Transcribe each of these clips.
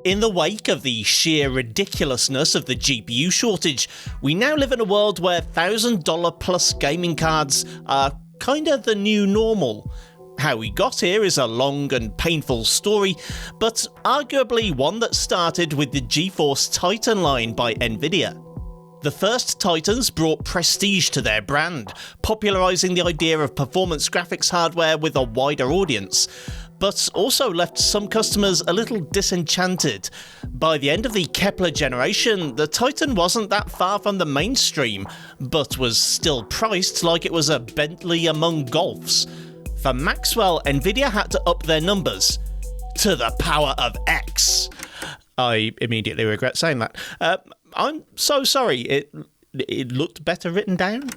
In the wake of the sheer ridiculousness of the GPU shortage, we now live in a world where $1,000 plus gaming cards are kinda the new normal. How we got here is a long and painful story, but arguably one that started with the Geforce Titan line by Nvidia. The first Titans brought prestige to their brand, popularising the idea of performance graphics hardware with a wider audience, but also left some customers a little disenchanted. By the end of the Kepler generation, the Titan wasn't that far from the mainstream, but was still priced like it was a Bentley among Golfs. For Maxwell, Nvidia had to up their numbers to the power of X. I immediately regret saying that. I'm so sorry, it looked better written down.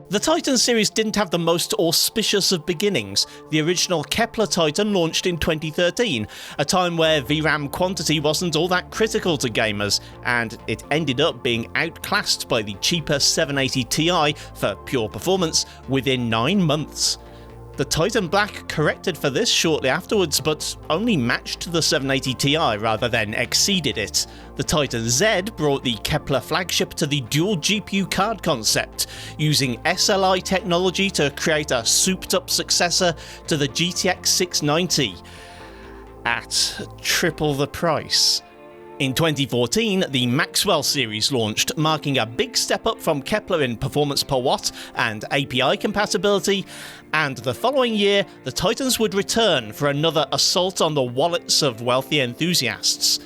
The Titan series didn't have the most auspicious of beginnings. The original Kepler Titan launched in 2013, a time where VRAM quantity wasn't all that critical to gamers, and it ended up being outclassed by the cheaper 780 Ti for pure performance within 9 months. The Titan Black corrected for this shortly afterwards, but only matched the 780 Ti rather than exceeded it. The Titan Z brought the Kepler flagship to the dual GPU card concept, using SLI technology to create a souped-up successor to the GTX 690 at triple the price. In 2014, the Maxwell series launched, marking a big step up from Kepler in performance per watt and API compatibility, and the following year, the Titans would return for another assault on the wallets of wealthy enthusiasts.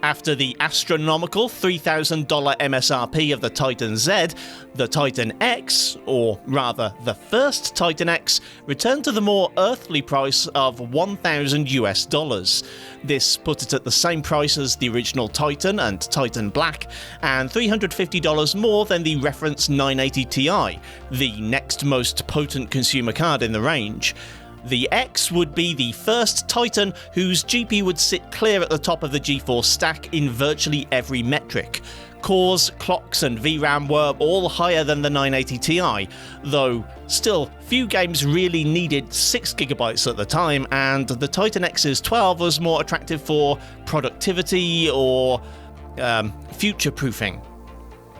After the astronomical $3,000 MSRP of the Titan Z, the Titan X, or rather the first Titan X, returned to the more earthly price of $1,000. This put it at the same price as the original Titan and Titan Black, and $350 more than the reference 980 Ti, the next most potent consumer card in the range. The X would be the first Titan whose GPU would sit clear at the top of the GeForce stack in virtually every metric. Cores, clocks and VRAM were all higher than the 980 Ti, though still few games really needed 6GB at the time, and the Titan X's 12 was more attractive for productivity or future-proofing.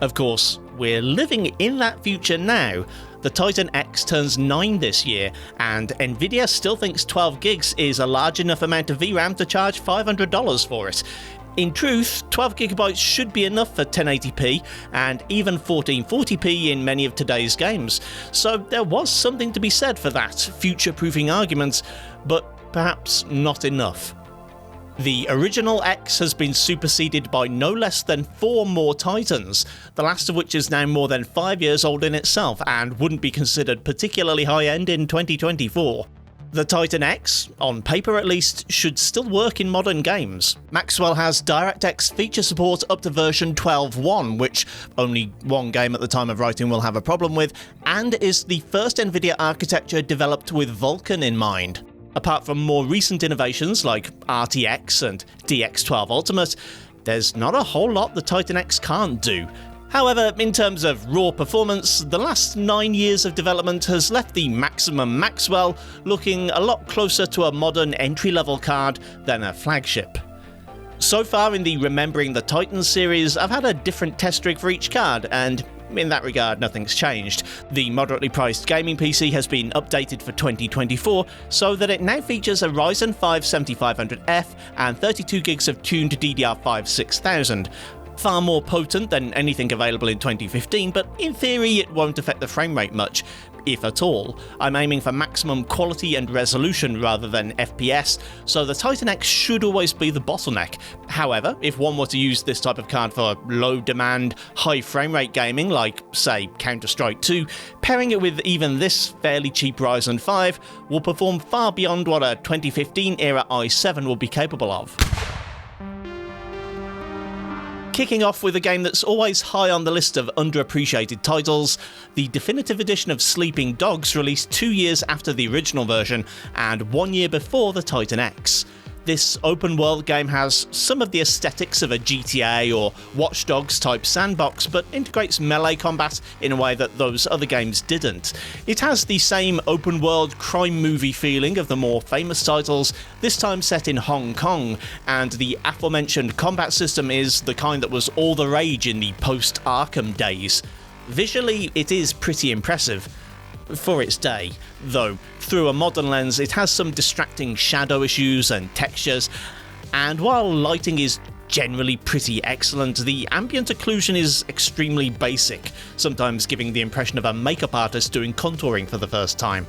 Of course, we're living in that future now. The Titan X turns 9 this year, and Nvidia still thinks 12 gigs is a large enough amount of VRAM to charge $500 for it. In truth, 12GB should be enough for 1080p, and even 1440p in many of today's games, so there was something to be said for that future-proofing argument, but perhaps not enough. The original X has been superseded by no less than 4 more Titans, the last of which is now more than 5 years old in itself and wouldn't be considered particularly high-end in 2024. The Titan X, on paper at least, should still work in modern games. Maxwell has DirectX feature support up to version 12.1, which only one game at the time of writing will have a problem with, and is the first Nvidia architecture developed with Vulkan in mind. Apart from more recent innovations like RTX and DX12 Ultimate, there's not a whole lot the Titan X can't do. However, in terms of raw performance, the last 9 years of development has left the Maximum Maxwell looking a lot closer to a modern entry-level card than a flagship. So far in the Remembering the Titans series, I've had a different test rig for each card, and in that regard, nothing's changed. The moderately priced gaming PC has been updated for 2024 so that it now features a Ryzen 5 7500F and 32 gigs of tuned DDR5 6000. Far more potent than anything available in 2015, but in theory it won't affect the frame rate much, if at all. I'm aiming for maximum quality and resolution rather than FPS, so the Titan X should always be the bottleneck. However, if one were to use this type of card for low demand, high frame rate gaming like, say, Counter-Strike 2, pairing it with even this fairly cheap Ryzen 5 will perform far beyond what a 2015 era i7 will be capable of. Kicking off with a game that's always high on the list of underappreciated titles, the definitive edition of Sleeping Dogs released 2 years after the original version and 1 year before the Titan X. This open-world game has some of the aesthetics of a GTA or Watch Dogs type sandbox, but integrates melee combat in a way that those other games didn't. It has the same open-world crime movie feeling of the more famous titles, this time set in Hong Kong, and the aforementioned combat system is the kind that was all the rage in the post-Arkham days. Visually, it is pretty impressive. For its day, though through a modern lens it has some distracting shadow issues and textures, and while lighting is generally pretty excellent, the ambient occlusion is extremely basic, sometimes giving the impression of a makeup artist doing contouring for the first time.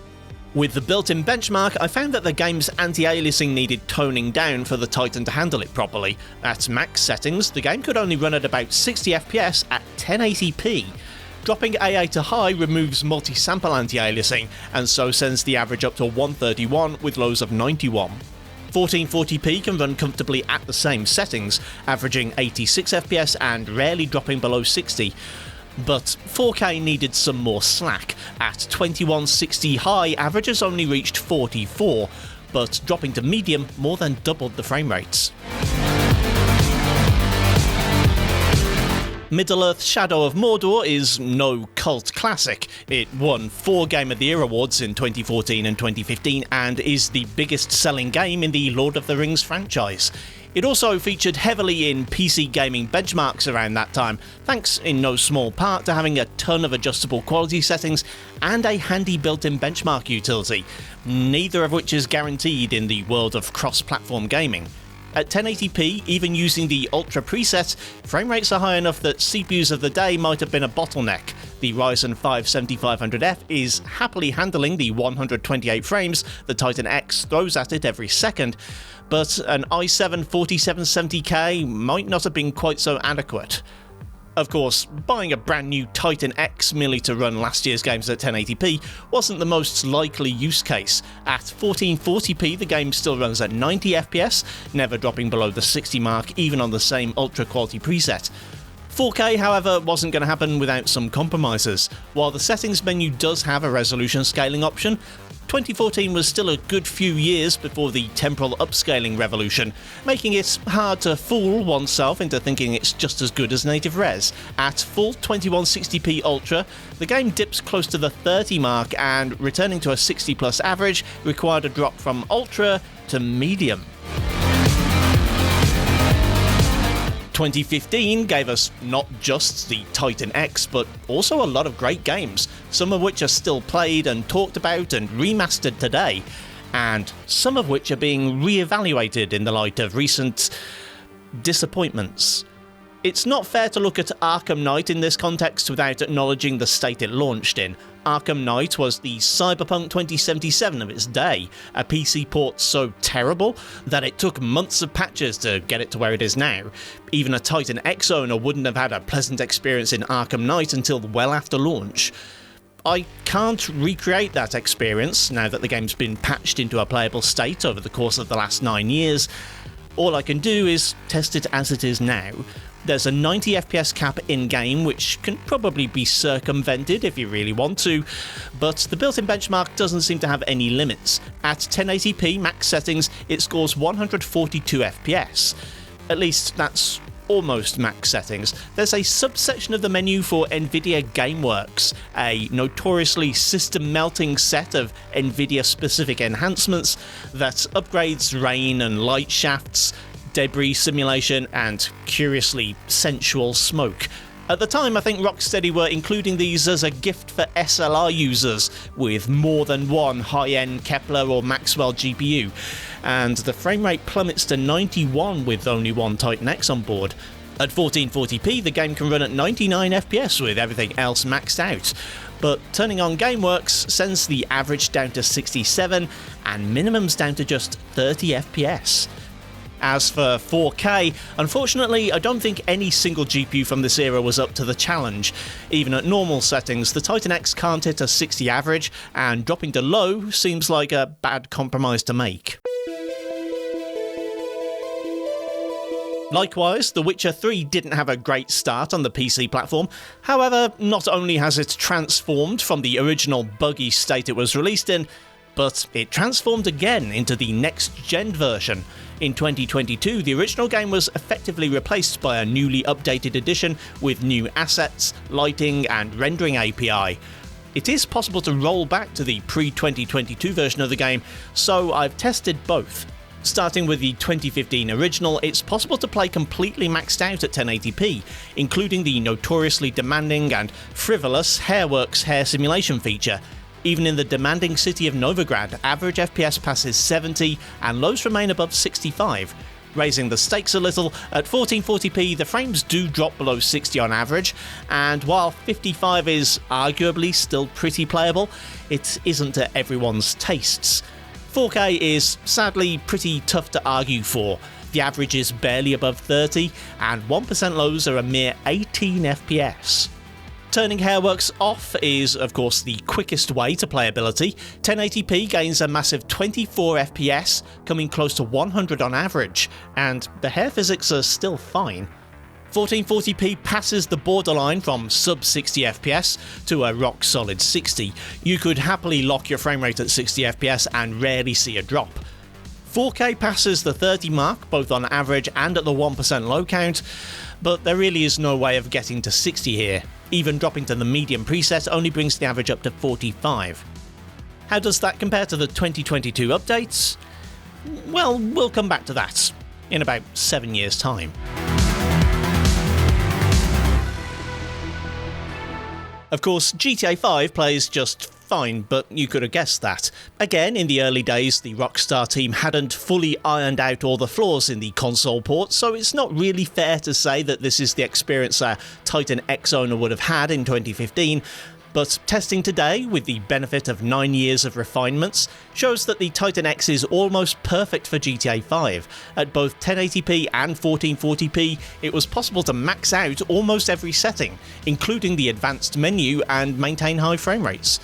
With the built-in benchmark, I found that the game's anti-aliasing needed toning down for the Titan to handle it properly. At max settings, the game could only run at about 60 FPS at 1080p. Dropping AA to high removes multi-sample anti-aliasing, and so sends the average up to 131 with lows of 91. 1440p can run comfortably at the same settings, averaging 86 FPS and rarely dropping below 60. But 4K needed some more slack. At 2160 high, averages only reached 44, but dropping to medium more than doubled the frame rates. Middle-earth Shadow of Mordor is no cult classic. It won 4 Game of the Year awards in 2014 and 2015 and is the biggest selling game in the Lord of the Rings franchise. It also featured heavily in PC gaming benchmarks around that time, thanks in no small part to having a ton of adjustable quality settings and a handy built-in benchmark utility, neither of which is guaranteed in the world of cross-platform gaming. At 1080p, even using the Ultra preset, frame rates are high enough that CPUs of the day might have been a bottleneck. The Ryzen 5 7500F is happily handling the 128 frames the Titan X throws at it every second, but an i7 4770K might not have been quite so adequate. Of course, buying a brand new Titan X merely to run last year's games at 1080p wasn't the most likely use case. At 1440p the game still runs at 90 FPS, never dropping below the 60 mark even on the same ultra quality preset. 4K, however, wasn't going to happen without some compromises. While the settings menu does have a resolution scaling option, 2014 was still a good few years before the temporal upscaling revolution, making it hard to fool oneself into thinking it's just as good as native res. At full 2160p Ultra, the game dips close to the 30 mark, and returning to a 60 plus average required a drop from Ultra to medium. 2015 gave us not just the Titan X, but also a lot of great games, some of which are still played and talked about and remastered today, and some of which are being re-evaluated in the light of recent disappointments. It's not fair to look at Arkham Knight in this context without acknowledging the state it launched in. Arkham Knight was the Cyberpunk 2077 of its day, a PC port so terrible that it took months of patches to get it to where it is now. Even a Titan X owner wouldn't have had a pleasant experience in Arkham Knight until well after launch. I can't recreate that experience now that the game's been patched into a playable state over the course of the last 9 years. All I can do is test it as it is now. There's a 90 FPS cap in-game, which can probably be circumvented if you really want to, but the built-in benchmark doesn't seem to have any limits. At 1080p max settings, it scores 142 FPS. At least that's almost max settings. There's a subsection of the menu for Nvidia GameWorks, a notoriously system-melting set of Nvidia-specific enhancements that upgrades rain and light shafts, debris simulation, and curiously sensual smoke. At the time, I think Rocksteady were including these as a gift for SLR users with more than one high-end Kepler or Maxwell GPU, and the frame rate plummets to 91 with only one Titan X on board. At 1440p, the game can run at 99 FPS with everything else maxed out, but turning on GameWorks sends the average down to 67 and minimums down to just 30 FPS. As for 4K, unfortunately I don't think any single GPU from this era was up to the challenge. Even at normal settings, the Titan X can't hit a 60 average, and dropping to low seems like a bad compromise to make. Likewise, The Witcher 3 didn't have a great start on the PC platform. However, not only has it transformed from the original buggy state it was released in, but it transformed again into the next-gen version. In 2022, the original game was effectively replaced by a newly updated edition with new assets, lighting, and rendering API. It is possible to roll back to the pre-2022 version of the game, so I've tested both. Starting with the 2015 original, it's possible to play completely maxed out at 1080p, including the notoriously demanding and frivolous Hairworks hair simulation feature. Even in the demanding city of Novigrad, average FPS passes 70 and lows remain above 65. Raising the stakes a little, at 1440p the frames do drop below 60 on average, and while 55 is arguably still pretty playable, it isn't to everyone's tastes. 4K is sadly pretty tough to argue for. The average is barely above 30, and 1% lows are a mere 18 FPS. Turning Hairworks off is, of course, the quickest way to playability. 1080p gains a massive 24 FPS, coming close to 100 on average, and the hair physics are still fine. 1440p passes the borderline from sub 60 FPS to a rock solid 60. You could happily lock your frame rate at 60 FPS and rarely see a drop. 4K passes the 30 mark, both on average and at the 1% low count, but there really is no way of getting to 60 here. Even dropping to the medium preset only brings the average up to 45. How does that compare to the 2022 updates? Well, we'll come back to that in about 7 years' time. Of course, GTA 5 plays just fine, but you could have guessed that. Again, in the early days, the Rockstar team hadn't fully ironed out all the flaws in the console port, so it's not really fair to say that this is the experience a Titan X owner would have had in 2015. But testing today, with the benefit of 9 years of refinements, shows that the Titan X is almost perfect for GTA 5. At both 1080p and 1440p, it was possible to max out almost every setting, including the advanced menu, and maintain high frame rates.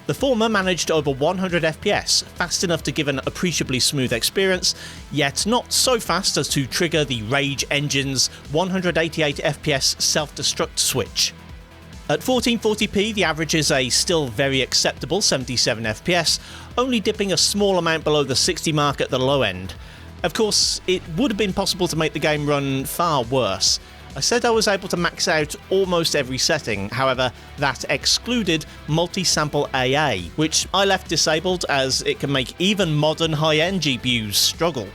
The former managed over 100 FPS, fast enough to give an appreciably smooth experience, yet not so fast as to trigger the Rage engine's 188 FPS self-destruct switch. At 1440p, the average is a still very acceptable 77 FPS, only dipping a small amount below the 60 mark at the low end. Of course, it would have been possible to make the game run far worse. I said I was able to max out almost every setting, however, that excluded multi-sample AA, which I left disabled as it can make even modern high-end GPUs struggle.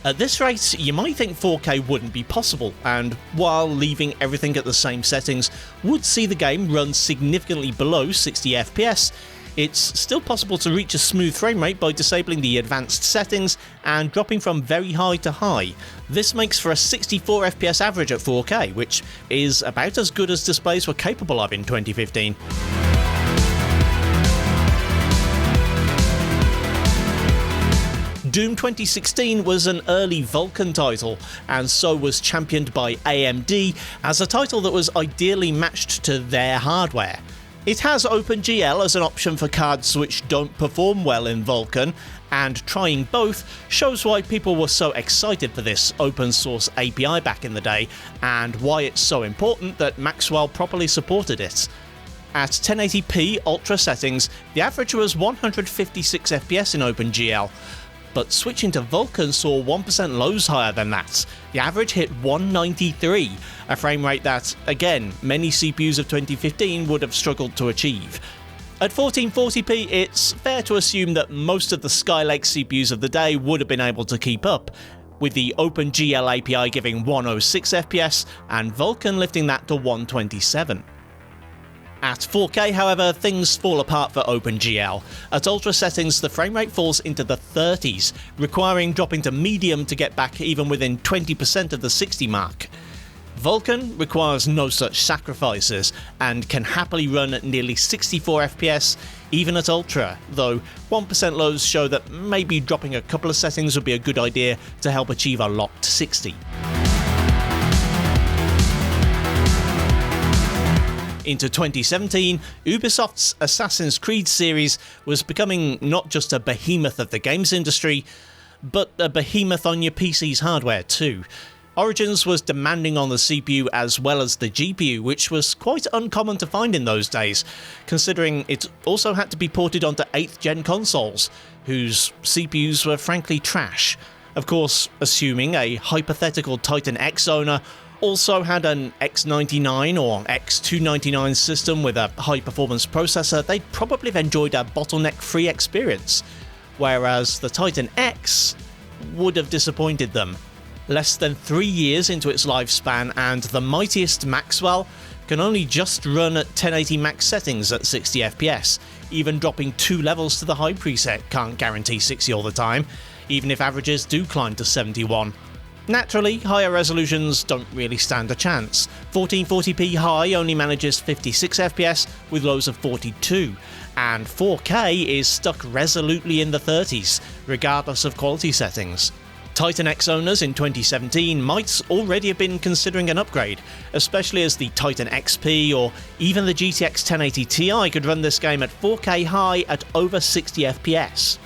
At this rate, you might think 4K wouldn't be possible, and while leaving everything at the same settings would see the game run significantly below 60 FPS, it's still possible to reach a smooth frame rate by disabling the advanced settings and dropping from very high to high. This makes for a 64 FPS average at 4K, which is about as good as displays were capable of in 2015. Doom 2016 was an early Vulkan title, and so was championed by AMD as a title that was ideally matched to their hardware. It has OpenGL as an option for cards which don't perform well in Vulkan, and trying both shows why people were so excited for this open source API back in the day, and why it's so important that Maxwell properly supported it. At 1080p ultra settings, the average was 156 FPS in OpenGL, but switching to Vulkan saw 1% lows higher than that. The average hit 193, a frame rate that, again, many CPUs of 2015 would have struggled to achieve. At 1440p, it's fair to assume that most of the Skylake CPUs of the day would have been able to keep up, with the OpenGL API giving 106 FPS and Vulkan lifting that to 127. At 4K, however, things fall apart for OpenGL. At ultra settings, the frame rate falls into the 30s, requiring dropping to medium to get back even within 20% of the 60 mark. Vulkan requires no such sacrifices, and can happily run at nearly 64 FPS even at ultra, though 1% lows show that maybe dropping a couple of settings would be a good idea to help achieve a locked 60. Into 2017, Ubisoft's Assassin's Creed series was becoming not just a behemoth of the games industry, but a behemoth on your PC's hardware too. Origins was demanding on the CPU as well as the GPU, which was quite uncommon to find in those days, considering it also had to be ported onto 8th gen consoles, whose CPUs were frankly trash. Of course, assuming a hypothetical Titan X owner also had an X99 or X299 system with a high-performance processor, they'd probably have enjoyed a bottleneck-free experience, whereas the Titan X would have disappointed them. Less than 3 years into its lifespan, and the mightiest Maxwell can only just run at 1080 max settings at 60 FPS. Even dropping 2 levels to the high preset can't guarantee 60 all the time, even if averages do climb to 71. Naturally, higher resolutions don't really stand a chance. 1440p high only manages 56 FPS with lows of 42, and 4K is stuck resolutely in the 30s, regardless of quality settings. Titan X owners in 2017 might already have been considering an upgrade, especially as the Titan XP or even the GTX 1080 Ti could run this game at 4K high at over 60 FPS.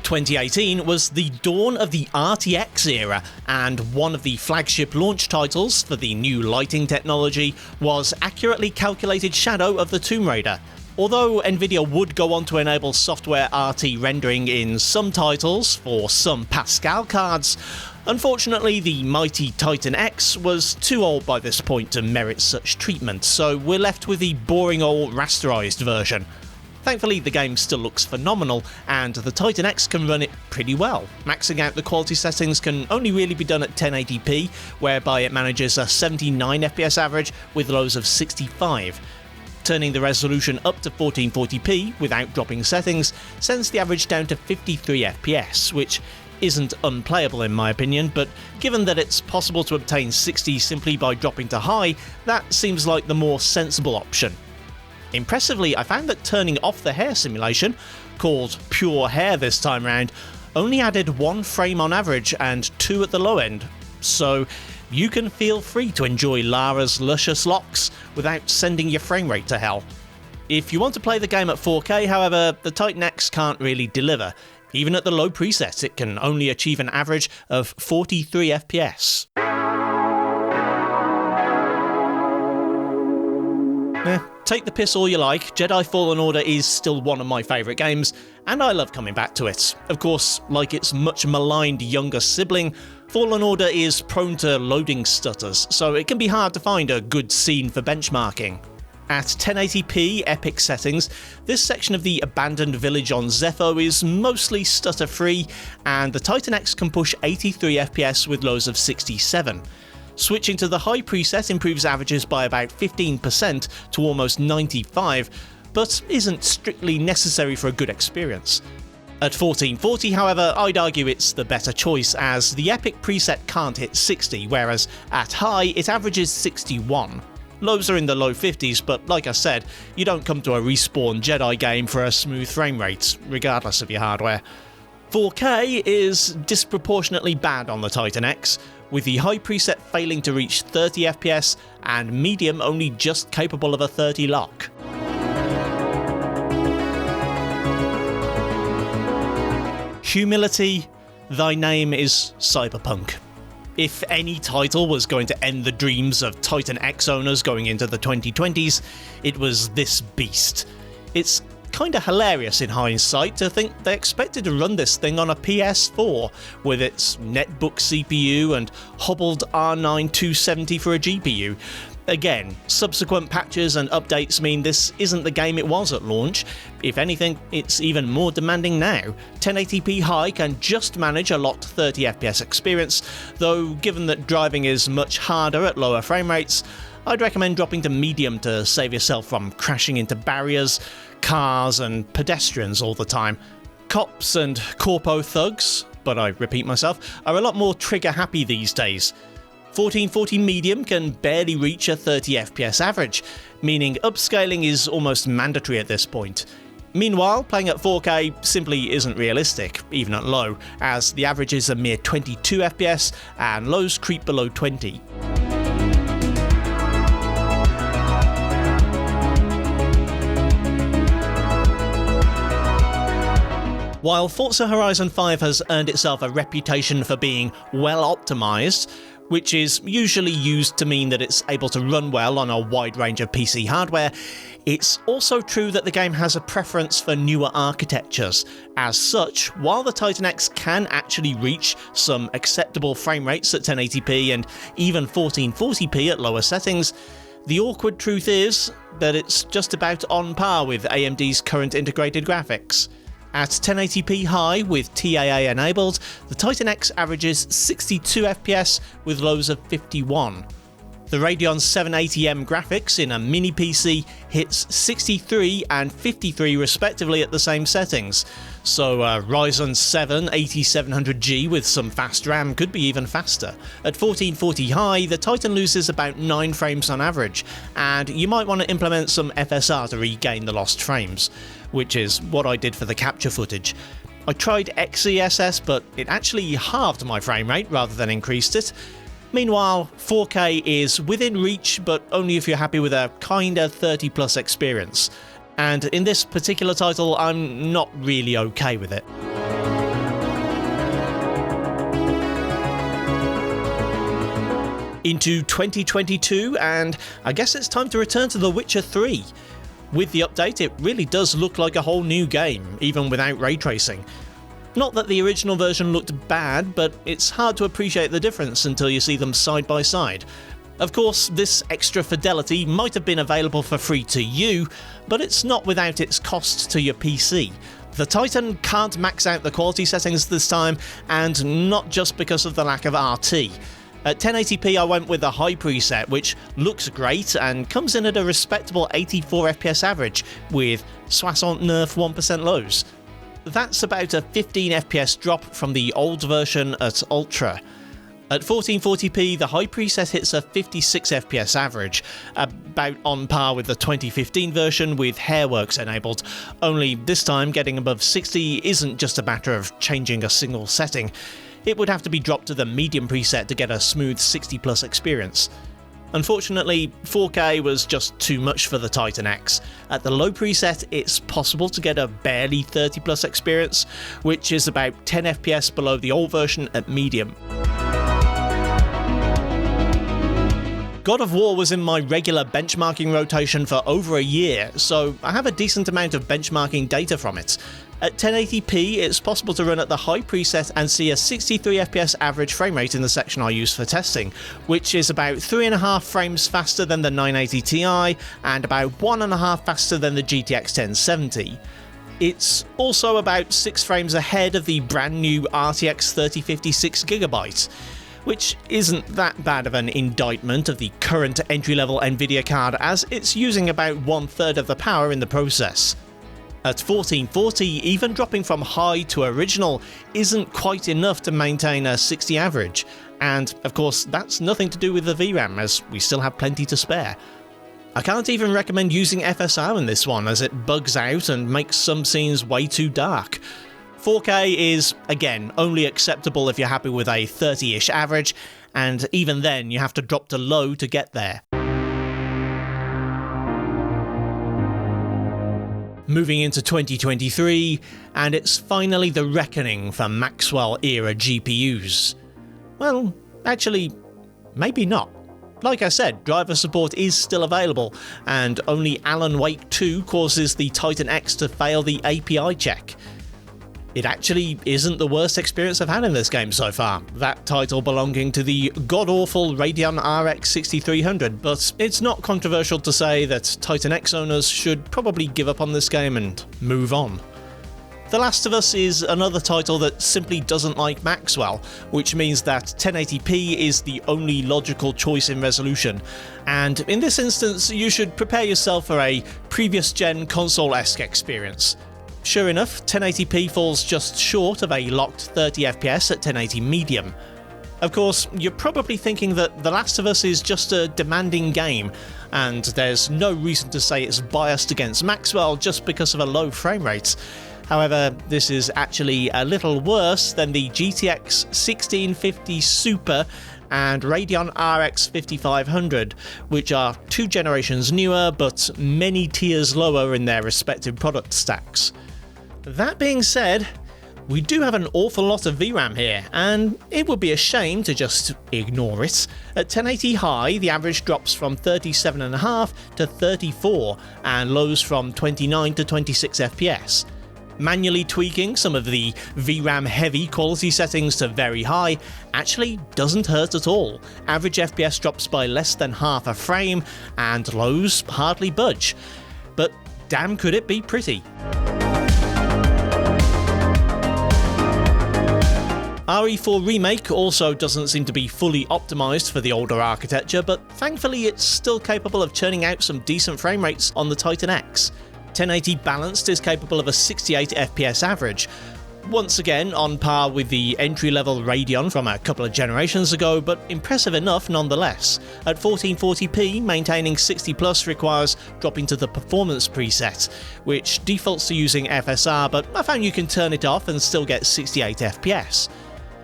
2018 was the dawn of the RTX era, and one of the flagship launch titles for the new lighting technology was accurately calculated Shadow of the Tomb Raider. Although Nvidia would go on to enable software RT rendering in some titles for some Pascal cards, unfortunately the mighty Titan X was too old by this point to merit such treatment, so we're left with the boring old rasterized version. Thankfully, the game still looks phenomenal, and the Titan X can run it pretty well. Maxing out the quality settings can only really be done at 1080p, whereby it manages a 79 FPS average with lows of 65. Turning the resolution up to 1440p without dropping settings sends the average down to 53 FPS, which isn't unplayable in my opinion, but given that it's possible to obtain 60 simply by dropping to high, that seems like the more sensible option. Impressively, I found that turning off the hair simulation, called Pure Hair this time round, only added 1 frame on average and 2 at the low end, so you can feel free to enjoy Lara's luscious locks without sending your frame rate to hell. If you want to play the game at 4K, however, the Titan X can't really deliver. Even at the low preset, it can only achieve an average of 43 FPS. Take the piss all you like, Jedi Fallen Order is still one of my favourite games, and I love coming back to it. Of course, like its much maligned younger sibling, Fallen Order is prone to loading stutters, so it can be hard to find a good scene for benchmarking. At 1080p epic settings, this section of the abandoned village on Zepho is mostly stutter-free, and the Titan X can push 83 FPS with lows of 67. Switching to the high preset improves averages by about 15% to almost 95, but isn't strictly necessary for a good experience. At 1440, however, I'd argue it's the better choice, as the epic preset can't hit 60, whereas at high it averages 61. Lows are in the low 50s, but like I said, you don't come to a Respawn Jedi game for a smooth frame rate, regardless of your hardware. 4K is disproportionately bad on the Titan X, with the high preset failing to reach 30 FPS and medium only just capable of a 30 lock. Humility, thy name is Cyberpunk. If any title was going to end the dreams of Titan X owners going into the 2020s, it was this beast. It's kinda hilarious in hindsight to think they expected to run this thing on a PS4 with its netbook CPU and hobbled R9 270 for a GPU. Again, subsequent patches and updates mean this isn't the game it was at launch. If anything, it's even more demanding now. 1080p high can just manage a locked 30 FPS experience, though given that driving is much harder at lower frame rates, I'd recommend dropping to medium to save yourself from crashing into barriers, cars and pedestrians all the time. Cops and corpo thugs, but I repeat myself, are a lot more trigger happy these days. 1440 medium can barely reach a 30 FPS average, meaning upscaling is almost mandatory at this point. Meanwhile, playing at 4K simply isn't realistic, even at low, as the average is a mere 22 FPS and lows creep below 20. While Forza Horizon 5 has earned itself a reputation for being well optimized, which is usually used to mean that it's able to run well on a wide range of PC hardware, it's also true that the game has a preference for newer architectures. As such, while the Titan X can actually reach some acceptable frame rates at 1080p and even 1440p at lower settings, the awkward truth is that it's just about on par with AMD's current integrated graphics. At 1080p high with TAA enabled, the Titan X averages 62 FPS with lows of 51. The Radeon 780M graphics in a mini PC hits 63 and 53 respectively at the same settings, so a Ryzen 7 8700G with some fast RAM could be even faster. At 1440 high, the Titan loses about 9 frames on average, and you might want to implement some FSR to regain the lost frames, which is what I did for the capture footage. I tried XeSS, but it actually halved my frame rate rather than increased it. Meanwhile, 4K is within reach, but only if you're happy with a kinda 30 plus experience. And in this particular title, I'm not really okay with it. Into 2022, and I guess it's time to return to The Witcher 3. With the update, it really does look like a whole new game, even without ray tracing. Not that the original version looked bad, but it's hard to appreciate the difference until you see them side by side. Of course, this extra fidelity might have been available for free to you, but it's not without its cost to your PC. The Titan can't max out the quality settings this time, and not just because of the lack of RT. At 1080p I went with the high preset, which looks great and comes in at a respectable 84 FPS average, with soixante nerf 1% lows. That's about a 15 FPS drop from the old version at Ultra. At 1440p, the high preset hits a 56 FPS average, about on par with the 2015 version with Hairworks enabled, only this time getting above 60 isn't just a matter of changing a single setting. It would have to be dropped to the medium preset to get a smooth 60 plus experience. Unfortunately, 4K was just too much for the Titan X. At the low preset, it's possible to get a barely 30 plus experience, which is about 10 FPS below the old version at medium. God of War was in my regular benchmarking rotation for over a year, so I have a decent amount of benchmarking data from it. At 1080p, it's possible to run at the high preset and see a 63 FPS average frame rate in the section I use for testing, which is about 3.5 frames faster than the 980 Ti and about 1.5 faster than the GTX 1070. It's also about 6 frames ahead of the brand new RTX 3050 6GB, which isn't that bad of an indictment of the current entry-level Nvidia card, as it's using about 1/3 of the power in the process. At 1440, even dropping from high to original isn't quite enough to maintain a 60 average, and of course that's nothing to do with the VRAM, as we still have plenty to spare. I can't even recommend using FSR in this one, as it bugs out and makes some scenes way too dark. 4K is, again, only acceptable if you're happy with a 30-ish average, and even then you have to drop to low to get there. Moving into 2023, and it's finally the reckoning for Maxwell-era GPUs. Well, actually, maybe not. Like I said, driver support is still available, and only Alan Wake 2 causes the Titan X to fail the API check. It actually isn't the worst experience I've had in this game so far, that title belonging to the god-awful Radeon RX 6300, but it's not controversial to say that Titan X owners should probably give up on this game and move on. The Last of Us is another title that simply doesn't like Maxwell, which means that 1080p is the only logical choice in resolution, and in this instance you should prepare yourself for a previous-gen console-esque experience. Sure enough, 1080p falls just short of a locked 30 FPS at 1080 medium. Of course, you're probably thinking that The Last of Us is just a demanding game, and there's no reason to say it's biased against Maxwell just because of a low frame rate. However, this is actually a little worse than the GTX 1650 Super and Radeon RX 5500, which are 2 generations newer but many tiers lower in their respective product stacks. That being said, We do have an awful lot of VRAM here, and it would be a shame to just ignore it. At 1080 high, the average drops from 37.5 to 34, and lows from 29 to 26 FPS. Manually tweaking some of the VRAM heavy quality settings to very high actually doesn't hurt at all. Average FPS drops by less than half a frame, and lows hardly budge. But damn could it be pretty. RE4 Remake also doesn't seem to be fully optimised for the older architecture, but thankfully it's still capable of churning out some decent frame rates on the Titan X. 1080 Balanced is capable of a 68 FPS average, once again on par with the entry-level Radeon from a couple of generations ago, but impressive enough nonetheless. At 1440p, maintaining 60+ requires dropping to the performance preset, which defaults to using FSR, but I found you can turn it off and still get 68 FPS.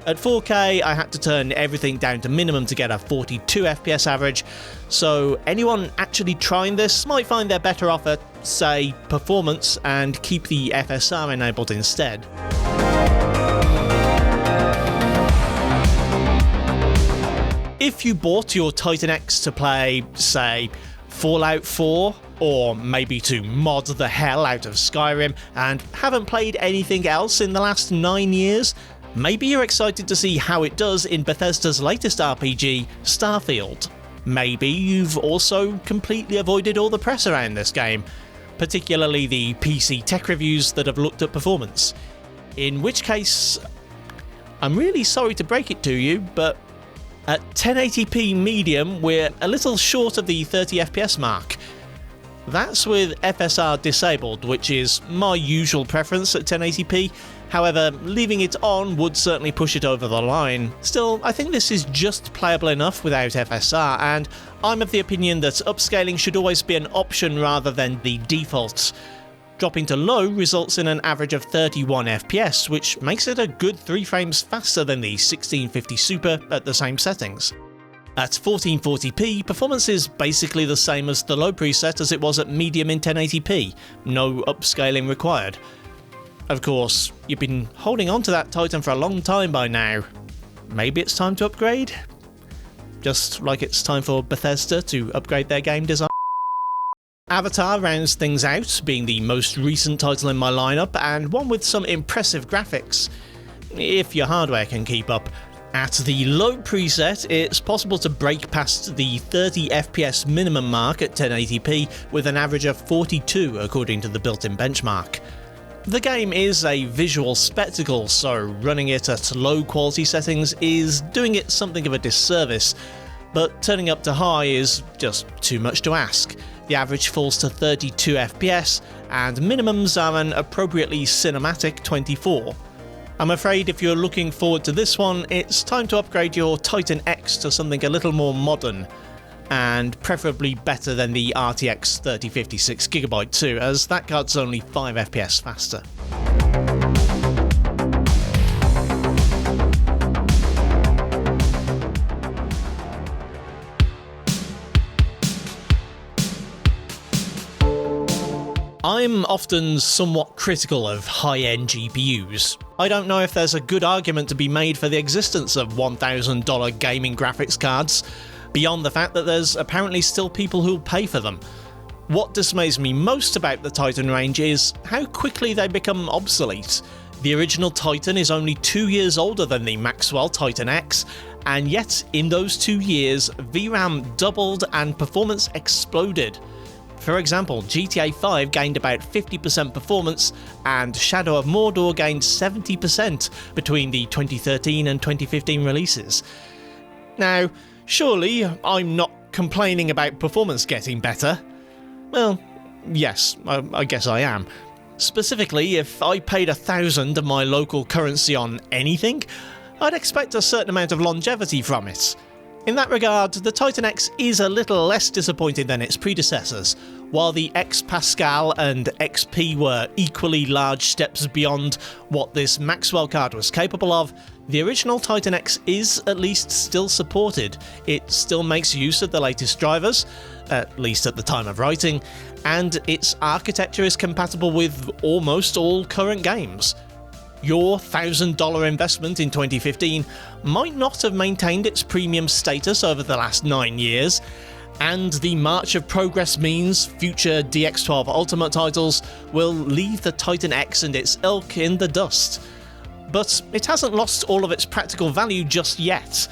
At 4K, I had to turn everything down to minimum to get a 42 FPS average, so anyone actually trying this might find they're better off at, say, performance and keep the FSR enabled instead. If you bought your Titan X to play, say, Fallout 4, or maybe to mod the hell out of Skyrim, and haven't played anything else in the last 9 years, maybe you're excited to see how it does in Bethesda's latest RPG, Starfield. Maybe you've also completely avoided all the press around this game, particularly the PC tech reviews that have looked at performance. In which case, I'm really sorry to break it to you, but at 1080p medium, we're a little short of the 30 FPS mark. That's with FSR disabled, which is my usual preference at 1080p. However, leaving it on would certainly push it over the line. Still, I think this is just playable enough without FSR, and I'm of the opinion that upscaling should always be an option rather than the default. Dropping to low results in an average of 31 FPS, which makes it a good 3 frames faster than the 1650 Super at the same settings. At 1440p, performance is basically the same as the low preset as it was at medium in 1080p, no upscaling required. Of course, you've been holding on to that Titan for a long time by now. Maybe it's time to upgrade? Just like it's time for Bethesda to upgrade their game design. Avatar rounds things out, being the most recent title in my lineup, and one with some impressive graphics, if your hardware can keep up. At the low preset, it's possible to break past the 30 FPS minimum mark at 1080p with an average of 42 according to the built-in benchmark. The game is a visual spectacle, so running it at low quality settings is doing it something of a disservice, but turning up to high is just too much to ask. The average falls to 32 FPS, and minimums are an appropriately cinematic 24. I'm afraid if you're looking forward to this one, it's time to upgrade your Titan X to something a little more modern, and preferably better than the RTX 3050 6GB too, as that card's only 5 FPS faster. I'm often somewhat critical of high-end GPUs. I don't know if there's a good argument to be made for the existence of $1,000 gaming graphics cards, beyond the fact that there's apparently still people who'll pay for them. What dismays me most about the Titan range is how quickly they become obsolete. The original Titan is only 2 years older than the Maxwell Titan X, and yet in those 2 years, VRAM doubled and performance exploded. For example, GTA 5 gained about 50% performance, and Shadow of Mordor gained 70% between the 2013 and 2015 releases. Now, surely I'm not complaining about performance getting better. Well, yes, I guess I am. Specifically, if I paid 1,000 of my local currency on anything, I'd expect a certain amount of longevity from it. In that regard, the Titan X is a little less disappointing than its predecessors. While the X Pascal and XP were equally large steps beyond what this Maxwell card was capable of, the original Titan X is at least still supported. It still makes use of the latest drivers, at least at the time of writing, and its architecture is compatible with almost all current games. Your $1,000 investment in 2015 might not have maintained its premium status over the last 9 years, and the march of progress means future DX12 Ultimate titles will leave the Titan X and its ilk in the dust. But it hasn't lost all of its practical value just yet.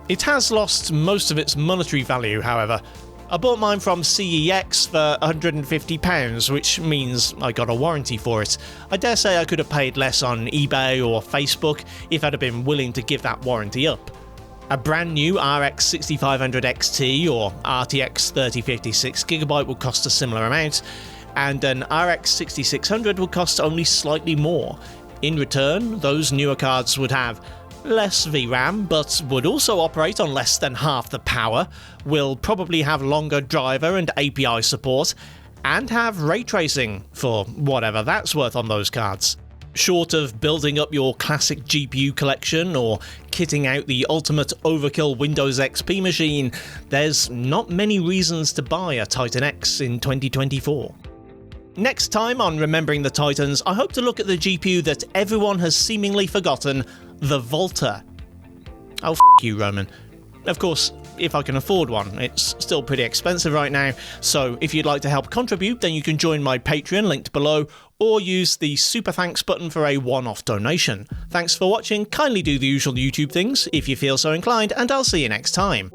It has lost most of its monetary value, however. I bought mine from CEX for £150, which means I got a warranty for it. I dare say I could have paid less on eBay or Facebook if I'd have been willing to give that warranty up. A brand new RX 6500 XT or RTX 3050 6GB would cost a similar amount, and an RX 6600 would cost only slightly more. In return, those newer cards would have less VRAM, but would also operate on less than half the power, will probably have longer driver and API support, and have ray tracing, for whatever that's worth on those cards. Short of building up your classic GPU collection or kitting out the ultimate overkill Windows XP machine, there's not many reasons to buy a Titan X in 2024. Next time on Remembering the Titans, I hope to look at the GPU that everyone has seemingly forgotten, the Volta. Oh, f*** you, Roman. Of course, if I can afford one. It's still pretty expensive right now, so if you'd like to help contribute, then you can join my Patreon linked below, or use the super thanks button for a one-off donation. Thanks for watching, kindly do the usual YouTube things if you feel so inclined, and I'll see you next time.